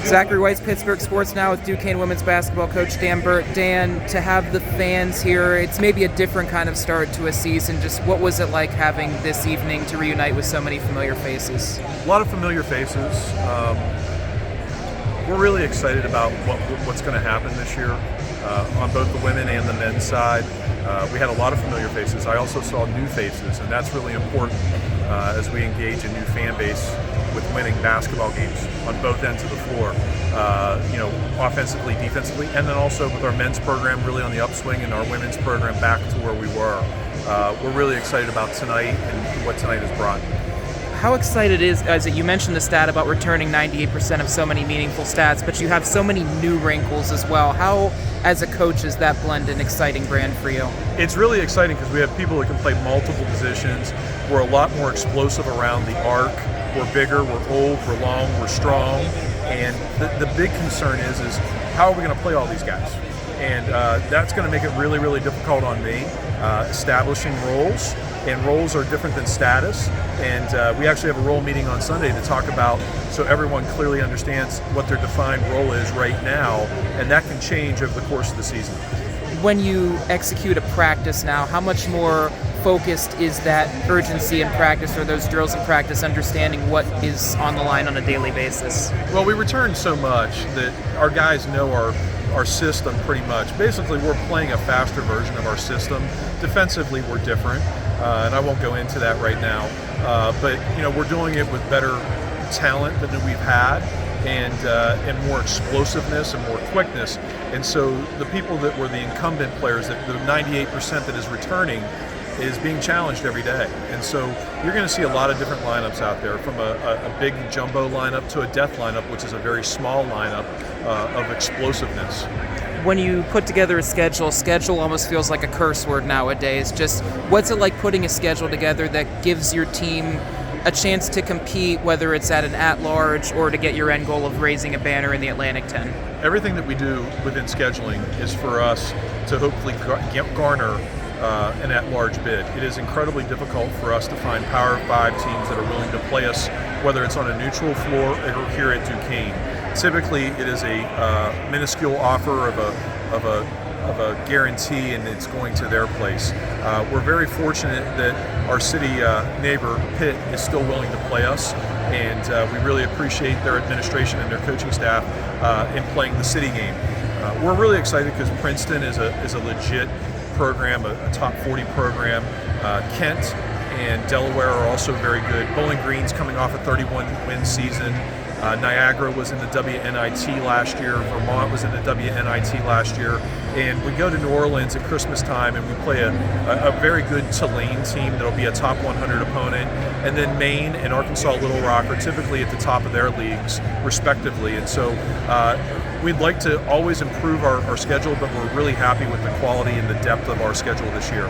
Zachary White's Pittsburgh Sports Now with Duquesne women's basketball coach Dan Burt. Dan, to have the fans here, it's maybe a different kind of start to a season. Just what was it like having this evening to reunite with so many familiar faces? A lot of familiar faces. We're really excited about what's going to happen this year on both the women and the men's side. We had a lot of familiar faces. I also saw new faces, and that's really important as we engage a new fan base with winning basketball games on both ends of the floor, offensively, defensively, and then also with our men's program really on the upswing and our women's program back to where we were. We're really excited about tonight and what tonight has brought. How excited is it? You mentioned the stat about returning 98% of so many meaningful stats, but you have so many new wrinkles as well. How, as a coach, is that blend an exciting brand for you? It's really exciting because we have people that can play multiple positions. We're a lot more explosive around the arc. We're bigger, we're old, we're long, we're strong. And the big concern is how are we going to play all these guys? And that's going to make it really, really difficult on me. Establishing roles, and roles are different than status. And we actually have a role meeting on Sunday to talk about, so everyone clearly understands what their defined role is right now, and that can change over the course of the season. When you execute a practice now, how much more focused is that urgency in practice or those drills in practice, understanding what is on the line on a daily basis? Well, we return so much that our guys know our system pretty much. Basically, we're playing a faster version of our system. Defensively, we're different, and I won't go into that right now. But we're doing it with better talent than we've had, and more explosiveness and more quickness. And so the people that were the incumbent players, the 98% that is returning, is being challenged every day. And so you're going to see a lot of different lineups out there, from a big jumbo lineup to a death lineup, which is a very small lineup of explosiveness. When you put together a schedule almost feels like a curse word nowadays. Just what's it like putting a schedule together that gives your team a chance to compete, whether it's at an at-large or to get your end goal of raising a banner in the Atlantic 10? Everything that we do within scheduling is for us to hopefully garner an at-large bid. It is incredibly difficult for us to find Power 5 teams that are willing to play us, whether it's on a neutral floor or here at Duquesne. Typically, it is a minuscule offer of a guarantee, and it's going to their place. We're very fortunate that our city neighbor, Pitt, is still willing to play us, and we really appreciate their administration and their coaching staff in playing the city game. We're really excited because Princeton is a legit program, a top 40 program. Kent and Delaware are also very good. Bowling Green's coming off a 31-win season. Niagara was in the WNIT last year. Vermont was in the WNIT last year. And we go to New Orleans at Christmas time and we play a very good Tulane team that'll be a top 100 opponent. And then Maine and Arkansas Little Rock are typically at the top of their leagues, respectively. And so we'd like to always improve our schedule, but we're really happy with the quality and the depth of our schedule this year.